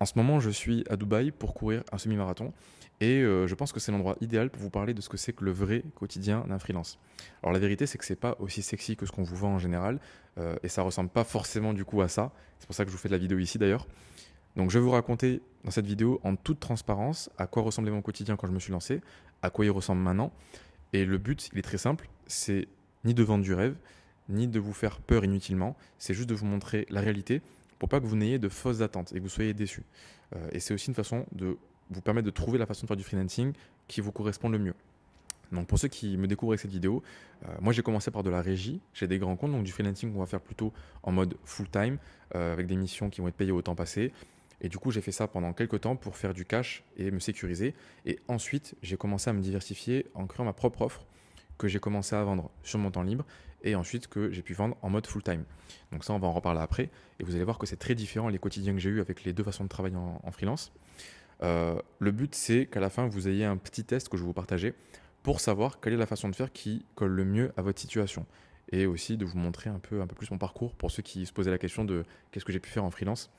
En ce moment, je suis à Dubaï pour courir un semi-marathon et je pense que c'est l'endroit idéal pour vous parler de ce que c'est que le vrai quotidien d'un freelance. Alors la vérité, c'est que c'est pas aussi sexy que ce qu'on vous vend en général et ça ressemble pas forcément du coup à ça. C'est pour ça que je vous fais de la vidéo ici d'ailleurs. Donc je vais vous raconter dans cette vidéo en toute transparence à quoi ressemblait mon quotidien quand je me suis lancé, à quoi il ressemble maintenant. Et le but, il est très simple, c'est ni de vendre du rêve, ni de vous faire peur inutilement, c'est juste de vous montrer la réalité pour pas que vous n'ayez de fausses attentes et que vous soyez déçus. Et c'est aussi une façon de vous permettre de trouver la façon de faire du freelancing qui vous correspond le mieux. Donc pour ceux qui me découvrent avec cette vidéo, moi j'ai commencé par de la régie, j'ai des grands comptes, donc du freelancing on va faire plutôt en mode full time, avec des missions qui vont être payées au temps passé. Et du coup j'ai fait ça pendant quelques temps pour faire du cash et me sécuriser. Et ensuite j'ai commencé à me diversifier en créant ma propre offre que j'ai commencé à vendre sur mon temps libre et ensuite que j'ai pu vendre en mode full time. Donc ça on va en reparler après et vous allez voir que c'est très différent les quotidiens que j'ai eu avec les deux façons de travailler en freelance. Le but, c'est qu'à la fin, vous ayez un petit test que je vais vous partager pour savoir quelle est la façon de faire qui colle le mieux à votre situation. Et aussi de vous montrer un peu plus mon parcours pour ceux qui se posaient la question de qu'est-ce que j'ai pu faire en freelance.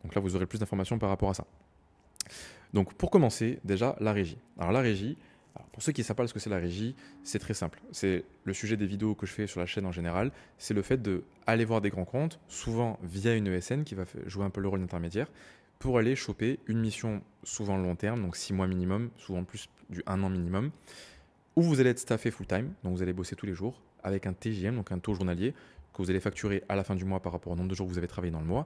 Donc là, vous aurez plus d'informations par rapport à ça. Donc pour commencer, déjà, la régie. Alors la régie, alors, pour ceux qui ne savent pas ce que c'est la régie, c'est très simple. C'est le sujet des vidéos que je fais sur la chaîne en général. C'est le fait d'aller voir des grands comptes, souvent via une ESN qui va jouer un peu le rôle d'intermédiaire, pour aller choper une mission souvent long terme, donc 6 mois minimum, souvent plus du 1 an minimum, où vous allez être staffé full time, donc vous allez bosser tous les jours, avec un TJM, donc un taux journalier, que vous allez facturer à la fin du mois par rapport au nombre de jours que vous avez travaillé dans le mois.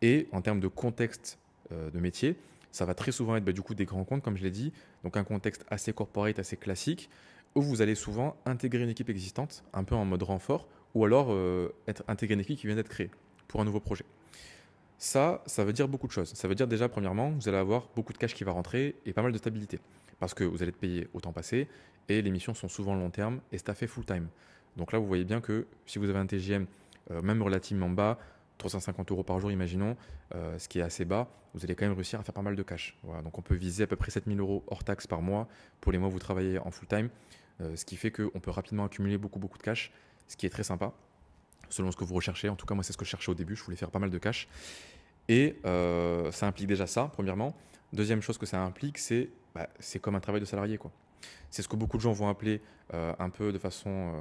Et en termes de contexte de métier, ça va très souvent être du coup des grands comptes, comme je l'ai dit, donc un contexte assez corporate, assez classique, où vous allez souvent intégrer une équipe existante, un peu en mode renfort, ou alors intégrer une équipe qui vient d'être créée pour un nouveau projet. Ça veut dire beaucoup de choses. Ça veut dire déjà, premièrement, vous allez avoir beaucoup de cash qui va rentrer et pas mal de stabilité. Parce que vous allez être payé au temps passé et les missions sont souvent long terme et staffées full time. Donc là, vous voyez bien que si vous avez un TGM même relativement bas, 350 euros par jour, imaginons, ce qui est assez bas, vous allez quand même réussir à faire pas mal de cash. Voilà, donc on peut viser à peu près 7000 euros hors taxe par mois pour les mois où vous travaillez en full time, ce qui fait qu'on peut rapidement accumuler beaucoup de cash, ce qui est très sympa selon ce que vous recherchez. En tout cas, moi, c'est ce que je cherchais au début. Je voulais faire pas mal de cash. Et ça implique déjà ça, premièrement. Deuxième chose que ça implique, c'est comme un travail de salarié, quoi. C'est ce que beaucoup de gens vont appeler un peu de façon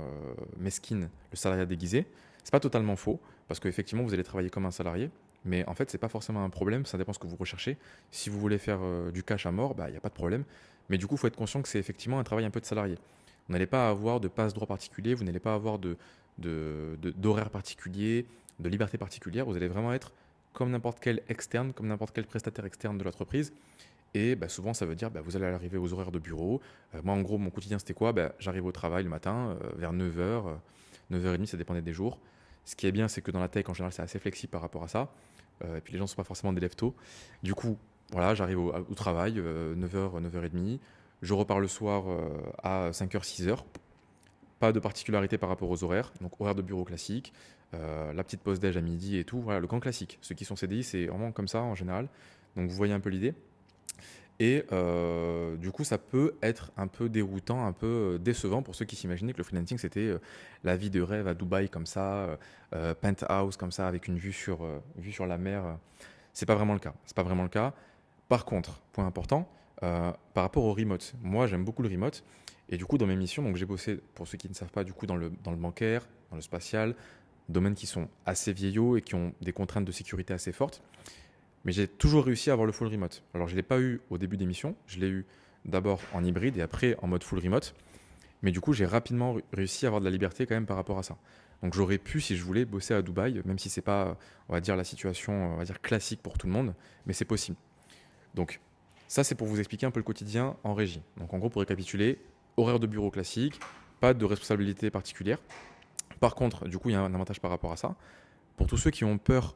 mesquine le salariat déguisé. C'est pas totalement faux, parce qu'effectivement, vous allez travailler comme un salarié. Mais en fait, c'est pas forcément un problème, ça dépend de ce que vous recherchez. Si vous voulez faire du cash à mort, il n'y a pas de problème. Mais du coup, il faut être conscient que c'est effectivement un travail un peu de salarié. Vous n'allez pas avoir de passe-droit particulier, vous n'allez pas avoir d'horaire particulier, de liberté particulière. Vous allez vraiment être comme n'importe quel externe, comme n'importe quel prestataire externe de l'entreprise. Et souvent, ça veut dire vous allez arriver aux horaires de bureau. Moi, en gros, mon quotidien, c'était quoi? J'arrive au travail le matin vers 9h, 9h30, ça dépendait des jours. Ce qui est bien, c'est que dans la tech, en général, c'est assez flexible par rapport à ça. Et puis, les gens ne sont pas forcément des lève tôt. Du coup, voilà, j'arrive au travail, 9h, 9h30. Je repars le soir à 5h, 6h. Pas de particularité par rapport aux horaires, donc horaire de bureau classique, la petite pause déj à midi et tout, voilà, le grand classique. Ceux qui sont CDI, c'est vraiment comme ça en général. Donc vous voyez un peu l'idée. Et du coup, ça peut être un peu déroutant, un peu décevant pour ceux qui s'imaginaient que le freelancing, c'était la vie de rêve à Dubaï comme ça, penthouse comme ça, avec une vue sur la mer. C'est pas vraiment le cas. C'est pas vraiment le cas. Par contre, point important, par rapport au remote. Moi, j'aime beaucoup le remote. Et du coup, dans mes missions, donc j'ai bossé, pour ceux qui ne savent pas, du coup, dans le bancaire, dans le spatial, domaines qui sont assez vieillots et qui ont des contraintes de sécurité assez fortes. Mais j'ai toujours réussi à avoir le full remote. Alors, je ne l'ai pas eu au début des missions. Je l'ai eu d'abord en hybride et après en mode full remote. Mais du coup, j'ai rapidement réussi à avoir de la liberté quand même par rapport à ça. Donc, j'aurais pu, si je voulais, bosser à Dubaï, même si c'est pas, on va dire, la situation, on va dire, classique pour tout le monde, mais c'est possible. Donc, ça, c'est pour vous expliquer un peu le quotidien en régie. Donc, en gros, pour récapituler, horaire de bureau classique, pas de responsabilité particulière. Par contre, du coup, il y a un avantage par rapport à ça. Pour tous ceux qui ont peur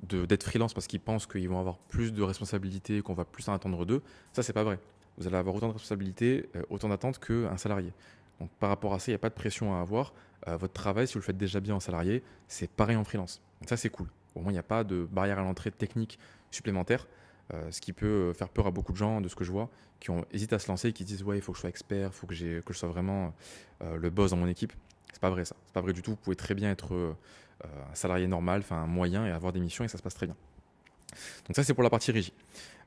d'être freelance parce qu'ils pensent qu'ils vont avoir plus de responsabilités, qu'on va plus en attendre d'eux, ça, c'est pas vrai. Vous allez avoir autant de responsabilités, autant d'attentes qu'un salarié. Donc, par rapport à ça, il n'y a pas de pression à avoir. Votre travail, si vous le faites déjà bien en salarié, c'est pareil en freelance. Donc, ça, c'est cool. Au moins, il n'y a pas de barrière à l'entrée technique supplémentaire. Ce qui peut faire peur à beaucoup de gens, de ce que je vois, qui hésitent à se lancer, qui disent ouais, il faut que je sois expert, il faut que je sois vraiment le boss dans mon équipe. C'est pas vrai ça, c'est pas vrai du tout. Vous pouvez très bien être un salarié normal, enfin un moyen et avoir des missions et ça se passe très bien. Donc ça, c'est pour la partie régie.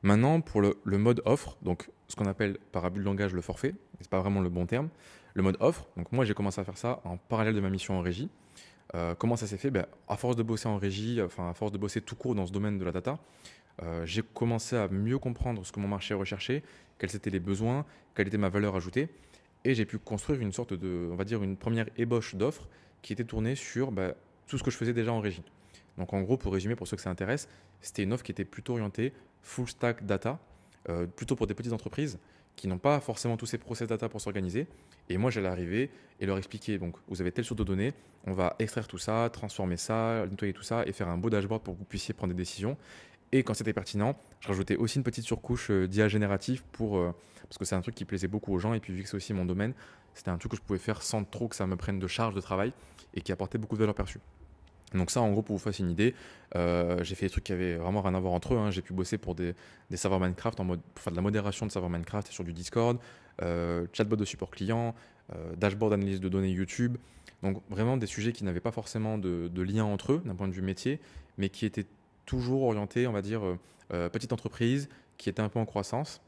Maintenant, pour le mode offre, donc ce qu'on appelle par abus de langage le forfait, c'est pas vraiment le bon terme, le mode offre, donc moi j'ai commencé à faire ça en parallèle de ma mission en régie. Comment ça s'est fait? À force de bosser en régie, enfin à force de bosser tout court dans ce domaine de la data, j'ai commencé à mieux comprendre ce que mon marché recherchait, quels étaient les besoins, quelle était ma valeur ajoutée, et j'ai pu construire une sorte de, on va dire, une première ébauche d'offres qui était tournée sur tout ce que je faisais déjà en régie. Donc en gros, pour résumer, pour ceux que ça intéresse, c'était une offre qui était plutôt orientée full stack data, plutôt pour des petites entreprises qui n'ont pas forcément tous ces process data pour s'organiser. Et moi, j'allais arriver et leur expliquer, donc vous avez telle source de données, on va extraire tout ça, transformer ça, nettoyer tout ça et faire un beau dashboard pour que vous puissiez prendre des décisions. Et quand c'était pertinent, je rajoutais aussi une petite surcouche d'IA générative parce que c'est un truc qui plaisait beaucoup aux gens. Et puis vu que c'est aussi mon domaine, c'était un truc que je pouvais faire sans trop que ça me prenne de charge de travail et qui apportait beaucoup de valeur perçue. Donc ça, en gros, pour vous faire une idée, j'ai fait des trucs qui avaient vraiment rien à voir entre eux, hein. J'ai pu bosser pour des serveurs Minecraft pour faire de la modération de serveurs Minecraft sur du Discord, chatbot de support client, dashboard d'analyse de données YouTube. Donc vraiment des sujets qui n'avaient pas forcément de lien entre eux d'un point de vue métier, mais qui étaient toujours orientés, on va dire, petite entreprise, qui était un peu en croissance.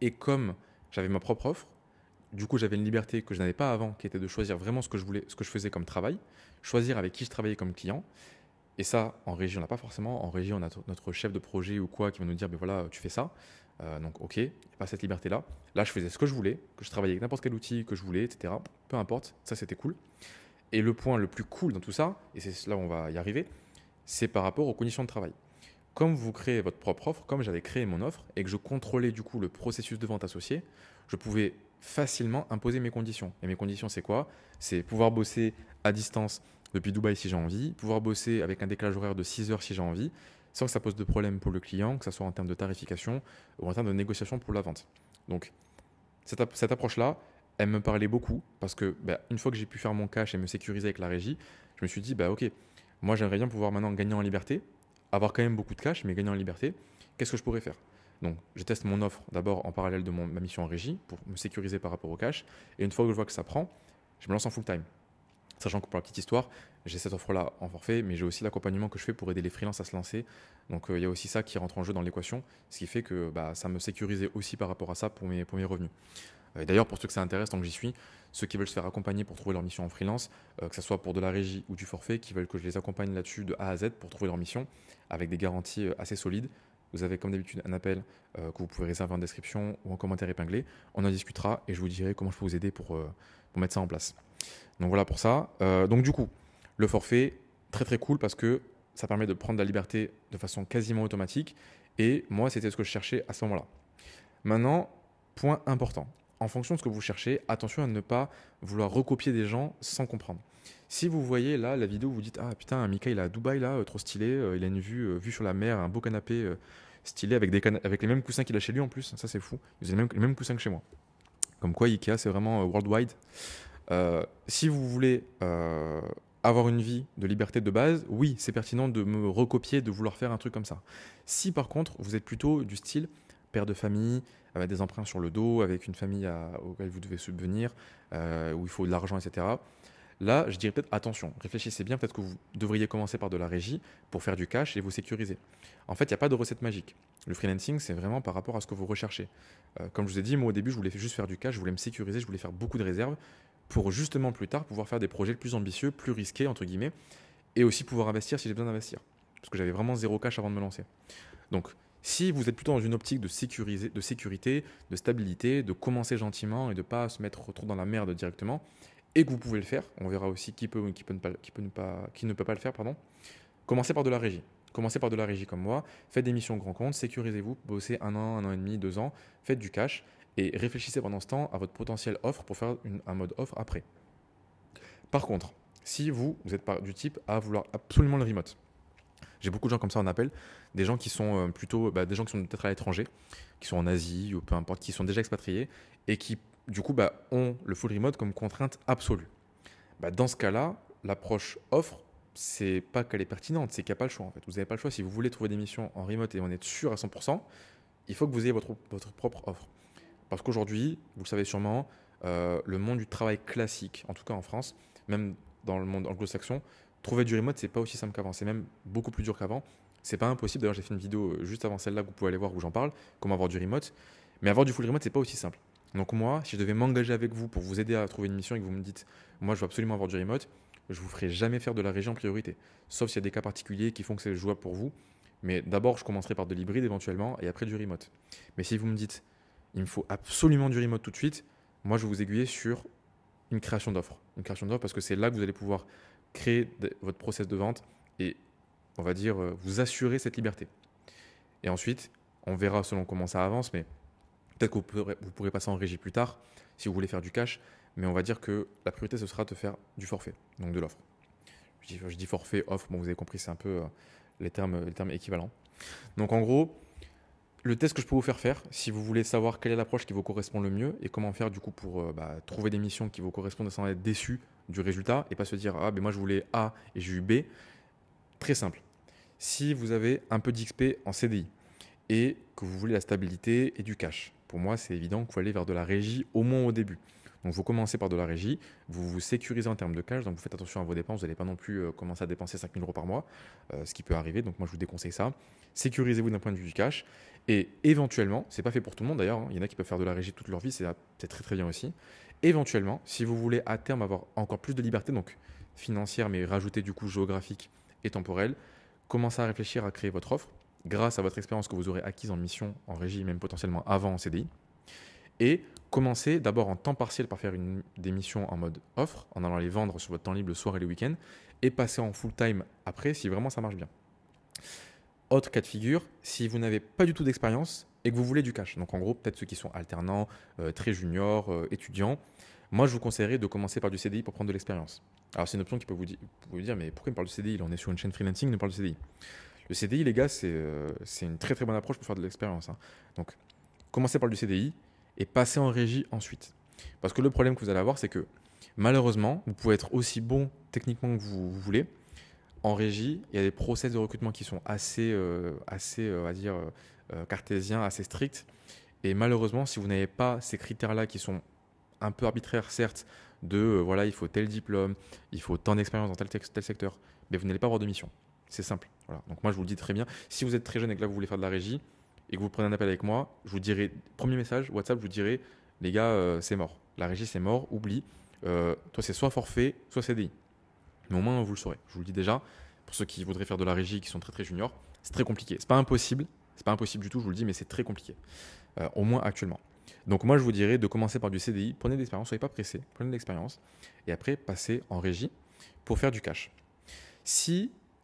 Et comme j'avais ma propre offre, du coup, j'avais une liberté que je n'avais pas avant, qui était de choisir vraiment ce que je voulais, ce que je faisais comme travail, choisir avec qui je travaillais comme client. Et ça, en régie, on n'a pas forcément. En régie, on a notre chef de projet ou quoi qui va nous dire, ben voilà, tu fais ça. Donc, ok, il n'y a pas cette liberté-là. Là, je faisais ce que je voulais, que je travaillais avec n'importe quel outil que je voulais, etc. Peu importe, ça c'était cool. Et le point le plus cool dans tout ça, et c'est là où on va y arriver, c'est par rapport aux conditions de travail. Comme vous créez votre propre offre, comme j'avais créé mon offre et que je contrôlais du coup le processus de vente associé, je pouvais facilement imposer mes conditions. Et mes conditions, c'est quoi? C'est pouvoir bosser à distance depuis Dubaï si j'ai envie, pouvoir bosser avec un décalage horaire de 6 heures si j'ai envie, sans que ça pose de problème pour le client, que ce soit en termes de tarification ou en termes de négociation pour la vente. Donc, cette approche-là, elle me parlait beaucoup parce que une fois que j'ai pu faire mon cash et me sécuriser avec la régie, je me suis dit, ok, moi j'aimerais bien pouvoir maintenant gagner en liberté, avoir quand même beaucoup de cash, mais gagner en liberté. Qu'est-ce que je pourrais faire? Donc, je teste mon offre d'abord en parallèle de ma mission en régie pour me sécuriser par rapport au cash. Et une fois que je vois que ça prend, je me lance en full time. Sachant que pour la petite histoire, j'ai cette offre-là en forfait, mais j'ai aussi l'accompagnement que je fais pour aider les freelances à se lancer. Donc, il y a aussi ça qui rentre en jeu dans l'équation, ce qui fait que ça me sécurisait aussi par rapport à ça pour mes revenus. Et d'ailleurs, pour ceux que ça intéresse, tant que j'y suis, ceux qui veulent se faire accompagner pour trouver leur mission en freelance, que ce soit pour de la régie ou du forfait, qui veulent que je les accompagne là-dessus de A à Z pour trouver leur mission, avec des garanties assez solides. Vous avez comme d'habitude un appel que vous pouvez réserver en description ou en commentaire épinglé. On en discutera et je vous dirai comment je peux vous aider pour mettre ça en place. Donc voilà pour ça. Donc du coup, le forfait, très très cool parce que ça permet de prendre la liberté de façon quasiment automatique. Et moi, c'était ce que je cherchais à ce moment-là. Maintenant, point important. En fonction de ce que vous cherchez, attention à ne pas vouloir recopier des gens sans comprendre. Si vous voyez là la vidéo, vous dites ah putain, Mika il est à Dubaï là, trop stylé, il a une vue sur la mer, un beau canapé stylé avec, avec les mêmes coussins qu'il a chez lui en plus, ça c'est fou. Vous avez les mêmes coussins que chez moi. Comme quoi Ikea c'est vraiment worldwide. Si vous voulez avoir une vie de liberté de base, oui c'est pertinent de me recopier, de vouloir faire un truc comme ça. Si par contre vous êtes plutôt du style père de famille, avec des emprunts sur le dos, avec une famille auquel vous devez subvenir, où il faut de l'argent, etc. Là, je dirais peut-être attention, réfléchissez bien, peut-être que vous devriez commencer par de la régie pour faire du cash et vous sécuriser. En fait, il n'y a pas de recette magique. Le freelancing, c'est vraiment par rapport à ce que vous recherchez. Comme je vous ai dit, moi au début, je voulais juste faire du cash, je voulais me sécuriser, je voulais faire beaucoup de réserves pour justement plus tard pouvoir faire des projets plus ambitieux, plus risqués, entre guillemets, et aussi pouvoir investir si j'ai besoin d'investir. Parce que j'avais vraiment zéro cash avant de me lancer. Donc, si vous êtes plutôt dans une optique de sécurité, de stabilité, de commencer gentiment et de ne pas se mettre trop dans la merde directement, et que vous pouvez le faire, on verra aussi qui ne peut pas le faire, pardon. Commencez par de la régie. Commencez par de la régie comme moi, faites des missions grand compte, sécurisez-vous, bossez un an et demi, 2 ans, faites du cash et réfléchissez pendant ce temps à votre potentiel offre pour faire un mode offre après. Par contre, si vous êtes du type à vouloir absolument le remote, j'ai beaucoup de gens comme ça en appel, des gens qui sont plutôt, des gens qui sont peut-être à l'étranger, qui sont en Asie ou peu importe, qui sont déjà expatriés et qui du coup ont le full remote comme contrainte absolue. Dans ce cas-là, l'approche offre, c'est pas qu'elle est pertinente, c'est qu'il n'y a pas le choix en fait. Vous n'avez pas le choix. Si vous voulez trouver des missions en remote et en être sûr à 100%, il faut que vous ayez votre propre offre. Parce qu'aujourd'hui, vous le savez sûrement, le monde du travail classique, en tout cas en France, même dans le monde anglo-saxon, trouver du remote, c'est pas aussi simple qu'avant. C'est même beaucoup plus dur qu'avant. C'est pas impossible. D'ailleurs, j'ai fait une vidéo juste avant celle-là que vous pouvez aller voir où j'en parle, comment avoir du remote. Mais avoir du full remote, c'est pas aussi simple. Donc moi, si je devais m'engager avec vous pour vous aider à trouver une mission et que vous me dites, moi je veux absolument avoir du remote, je vous ferai jamais faire de la régie en priorité. Sauf s'il y a des cas particuliers qui font que c'est jouable pour vous. Mais d'abord, je commencerai par de l'hybride éventuellement et après du remote. Mais si vous me dites, il me faut absolument du remote tout de suite, moi je vais vous aiguiller sur une création d'offres. Une création d'offres parce que c'est là que vous allez pouvoir créer votre process de vente et on va dire vous assurer cette liberté. Et ensuite, on verra selon comment ça avance, mais peut-être que vous pourrez passer en régie plus tard si vous voulez faire du cash, mais on va dire que la priorité ce sera de faire du forfait, donc de l'offre. Je dis forfait, offre, bon vous avez compris, c'est un peu les termes équivalents. Donc en gros, le test que je peux vous faire, si vous voulez savoir quelle est l'approche qui vous correspond le mieux et comment faire du coup pour trouver des missions qui vous correspondent sans être déçu du résultat et pas se dire ah ben moi je voulais A et j'ai eu B. Très simple. Si vous avez un peu d'XP en CDI et que vous voulez la stabilité et du cash, pour moi c'est évident qu'il faut aller vers de la régie au moins au début. Donc vous commencez par de la régie, vous vous sécurisez en termes de cash, donc vous faites attention à vos dépenses, vous n'allez pas non plus commencer à dépenser 5 000 euros par mois, ce qui peut arriver, donc moi je vous déconseille ça. Sécurisez-vous d'un point de vue du cash et éventuellement, c'est pas fait pour tout le monde d'ailleurs, il y en a qui peuvent faire de la régie toute leur vie, c'est très très bien aussi. Éventuellement, si vous voulez à terme avoir encore plus de liberté, donc financière mais rajouter du coup géographique et temporel, commencez à réfléchir à créer votre offre grâce à votre expérience que vous aurez acquise en mission, en régie, même potentiellement avant en CDI. Et commencez d'abord en temps partiel par faire des missions en mode offre, en allant les vendre sur votre temps libre le soir et les week-ends, et passer en full time après si vraiment ça marche bien. Autre cas de figure, si vous n'avez pas du tout d'expérience et que vous voulez du cash, donc en gros peut-être ceux qui sont alternants, très juniors, étudiants, moi je vous conseillerais de commencer par du CDI pour prendre de l'expérience. Alors c'est une option qui peut vous dire mais pourquoi il me parle de CDI? Là on est sur une chaîne freelancing, il nous parle de CDI. Le CDI les gars c'est une très très bonne approche pour faire de l'expérience. Hein. Donc commencez par du CDI et passez en régie ensuite. Parce que le problème que vous allez avoir c'est que malheureusement vous pouvez être aussi bon techniquement que vous voulez. En régie, il y a des process de recrutement qui sont assez on va dire, cartésiens, assez stricts. Et malheureusement, si vous n'avez pas ces critères-là qui sont un peu arbitraires, certes, de voilà, il faut tel diplôme, il faut tant d'expérience dans tel secteur, mais vous n'allez pas avoir de mission. C'est simple. Voilà. Donc moi, je vous le dis très bien. Si vous êtes très jeune et que là, vous voulez faire de la régie et que vous prenez un appel avec moi, je vous dirai, premier message, WhatsApp, je vous dirai, les gars, c'est mort. La régie, c'est mort, oublie. Toi, c'est soit forfait, soit CDI. Mais au moins, vous le saurez. Je vous le dis déjà, pour ceux qui voudraient faire de la régie, qui sont très très juniors, c'est très compliqué. C'est pas impossible du tout, je vous le dis, mais c'est très compliqué. Au moins actuellement. Donc moi, je vous dirais de commencer par du CDI, prenez de l'expérience, soyez pas pressés, prenez de l'expérience, et après, passez en régie pour faire du cash.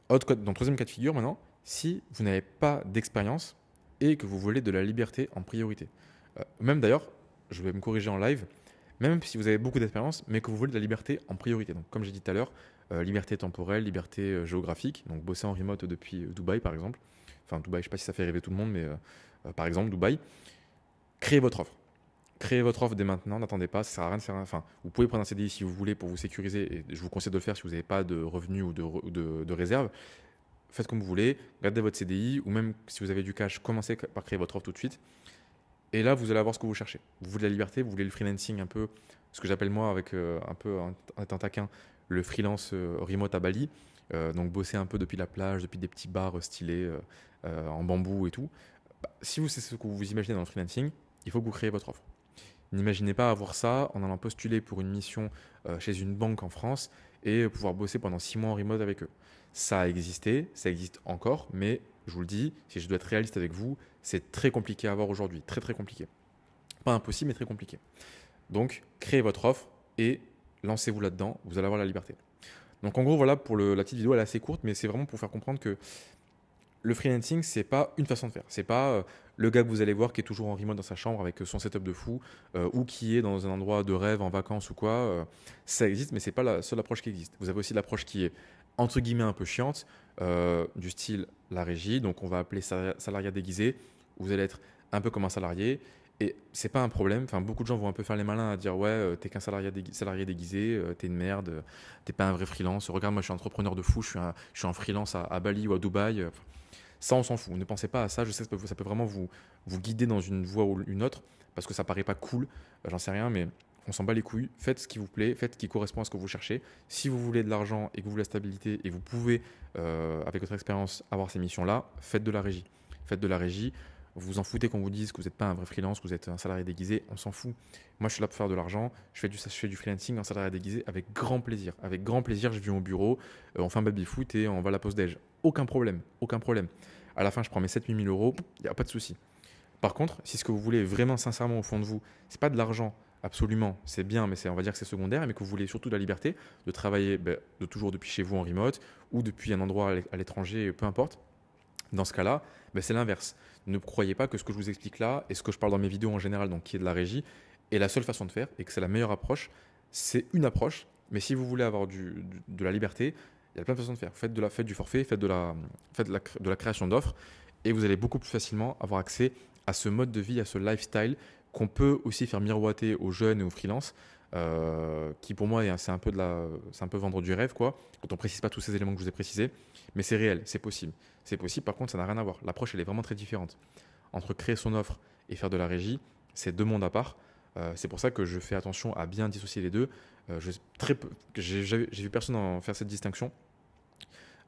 Dans le troisième cas de figure maintenant, si vous n'avez pas d'expérience et que vous voulez de la liberté en priorité. Même d'ailleurs, je vais me corriger en live, même si vous avez beaucoup d'expérience, mais que vous voulez de la liberté en priorité. Donc, comme j'ai dit tout à l'heure, liberté temporelle, liberté géographique, donc bosser en remote depuis Dubaï par exemple. Enfin, Dubaï, je ne sais pas si ça fait rêver tout le monde, mais par exemple, Dubaï. Créez votre offre. Créez votre offre dès maintenant, n'attendez pas, ça ne sert à rien de faire. Enfin, vous pouvez prendre un CDI si vous voulez pour vous sécuriser, et je vous conseille de le faire si vous n'avez pas de revenus ou de réserve. Faites comme vous voulez, gardez votre CDI, ou même si vous avez du cash, commencez par créer votre offre tout de suite. Et là, vous allez avoir ce que vous cherchez. Vous voulez la liberté, vous voulez le freelancing un peu, ce que j'appelle moi avec un peu un taquin, le freelance remote à Bali. Donc bosser un peu depuis la plage, depuis des petits bars stylés en bambou et tout. Si c'est ce que vous imaginez dans le freelancing, il faut que vous créez votre offre. N'imaginez pas avoir ça en allant postuler pour une mission chez une banque en France et pouvoir bosser pendant 6 mois en remote avec eux. Ça a existé, ça existe encore, mais je vous le dis, si je dois être réaliste avec vous, c'est très compliqué à avoir aujourd'hui, très très compliqué. Pas impossible, mais très compliqué. Donc, créez votre offre et lancez-vous là-dedans, vous allez avoir la liberté. Donc en gros, voilà, pour la petite vidéo, elle est assez courte, mais c'est vraiment pour faire comprendre que le freelancing, c'est pas une façon de faire. C'est pas le gars que vous allez voir qui est toujours en remote dans sa chambre avec son setup de fou ou qui est dans un endroit de rêve en vacances ou quoi. Ça existe, mais c'est pas la seule approche qui existe. Vous avez aussi l'approche qui est entre guillemets un peu chiante, du style la régie. Donc on va appeler salariat déguisé. Vous allez être un peu comme un salarié. Et c'est pas un problème. Enfin, beaucoup de gens vont un peu faire les malins à dire ouais, t'es qu'un salarié déguisé, t'es une merde, t'es pas un vrai freelance. Regarde, moi je suis entrepreneur de fou, je suis un freelance à Bali ou à Dubaï. Ça, on s'en fout. Ne pensez pas à ça. Je sais que ça peut vraiment vous guider dans une voie ou une autre parce que ça paraît pas cool. J'en sais rien, mais on s'en bat les couilles, faites ce qui vous plaît, faites ce qui correspond à ce que vous cherchez. Si vous voulez de l'argent et que vous voulez la stabilité et vous pouvez, avec votre expérience, avoir ces missions-là, faites de la régie. Faites de la régie. Vous vous en foutez qu'on vous dise que vous n'êtes pas un vrai freelance, que vous êtes un salarié déguisé, on s'en fout. Moi, je suis là pour faire de l'argent, je fais du freelancing en salarié déguisé avec grand plaisir. Avec grand plaisir, je viens au bureau, on fait un baby-foot et on va à la pause déj. Aucun problème, aucun problème. À la fin, je prends mes 7-8 000 euros, il n'y a pas de souci. Par contre, si ce que vous voulez vraiment sincèrement au fond de vous, c'est pas de l'argent, absolument, c'est bien, mais on va dire que c'est secondaire, mais que vous voulez surtout de la liberté, de travailler de toujours depuis chez vous en remote ou depuis un endroit à l'étranger, peu importe. Dans ce cas-là, c'est l'inverse. Ne croyez pas que ce que je vous explique là et ce que je parle dans mes vidéos en général, donc qui est de la régie, est la seule façon de faire et que c'est la meilleure approche. C'est une approche, mais si vous voulez avoir de la liberté, il y a plein de façons de faire. Faites du forfait, faites de la création d'offres et vous allez beaucoup plus facilement avoir accès à ce mode de vie, à ce lifestyle qu'on peut aussi faire miroiter aux jeunes et aux freelances, qui pour moi c'est un peu vendre du rêve quoi, quand on précise pas tous ces éléments que je vous ai précisés, mais c'est réel, c'est possible. C'est possible, par contre ça n'a rien à voir. L'approche elle est vraiment très différente. Entre créer son offre et faire de la régie, c'est deux mondes à part. C'est pour ça que je fais attention à bien dissocier les deux. J'ai vu personne en faire cette distinction.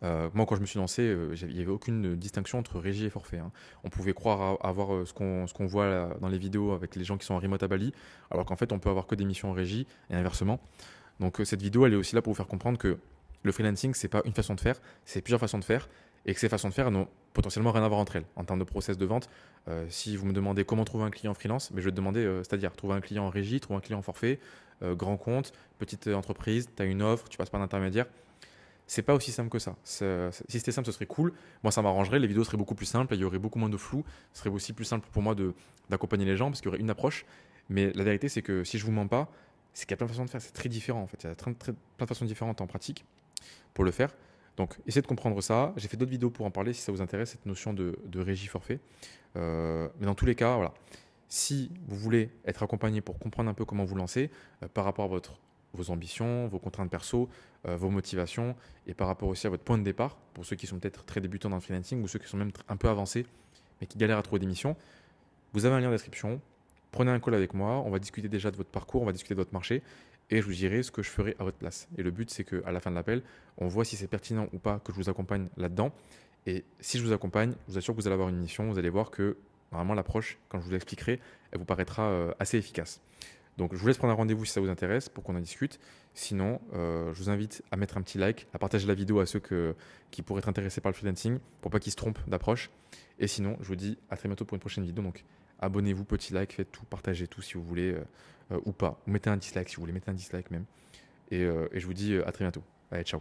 Moi, quand je me suis lancé, il n'y avait aucune distinction entre régie et forfait, hein. On pouvait croire avoir ce qu'on voit là, dans les vidéos avec les gens qui sont en remote à Bali, alors qu'en fait, on peut avoir que des missions en régie et inversement. Donc, cette vidéo, elle est aussi là pour vous faire comprendre que le freelancing, c'est pas une façon de faire, c'est plusieurs façons de faire, et que ces façons de faire n'ont potentiellement rien à voir entre elles. En termes de process de vente, si vous me demandez comment trouver un client freelance, mais je vais te demander, c'est-à-dire trouver un client en régie, trouver un client en forfait, grand compte, petite entreprise, tu as une offre, tu passes par un intermédiaire. C'est pas aussi simple que ça. Si c'était simple, ce serait cool. Moi, ça m'arrangerait. Les vidéos seraient beaucoup plus simples. Il y aurait beaucoup moins de flou. Ce serait aussi plus simple pour moi d'accompagner les gens parce qu'il y aurait une approche. Mais la vérité, c'est que si je vous mens pas, c'est qu'il y a plein de façons de faire. C'est très différent en fait. Il y a plein de façons différentes en pratique pour le faire. Donc, essayez de comprendre ça. J'ai fait d'autres vidéos pour en parler si ça vous intéresse, cette notion de régie forfait. Mais dans tous les cas, voilà. Si vous voulez être accompagné pour comprendre un peu comment vous lancer par rapport à vos ambitions, vos contraintes perso, vos motivations et par rapport aussi à votre point de départ, pour ceux qui sont peut-être très débutants dans le freelancing ou ceux qui sont même un peu avancés mais qui galèrent à trouver des missions, vous avez un lien en description. Prenez un call avec moi, on va discuter déjà de votre parcours, on va discuter de votre marché et je vous dirai ce que je ferai à votre place. Et le but, c'est qu'à la fin de l'appel, on voit si c'est pertinent ou pas que je vous accompagne là-dedans. Et si je vous accompagne, je vous assure que vous allez avoir une mission, vous allez voir que normalement l'approche, quand je vous l'expliquerai, elle vous paraîtra assez efficace. Donc je vous laisse prendre un rendez-vous si ça vous intéresse pour qu'on en discute. Sinon, je vous invite à mettre un petit like, à partager la vidéo à ceux qui pourraient être intéressés par le freelancing pour pas qu'ils se trompent d'approche. Et sinon, je vous dis à très bientôt pour une prochaine vidéo. Donc abonnez-vous, petit like, faites tout, partagez tout si vous voulez ou pas. Ou mettez un dislike si vous voulez, mettez un dislike même. Et je vous dis à très bientôt. Allez, ciao.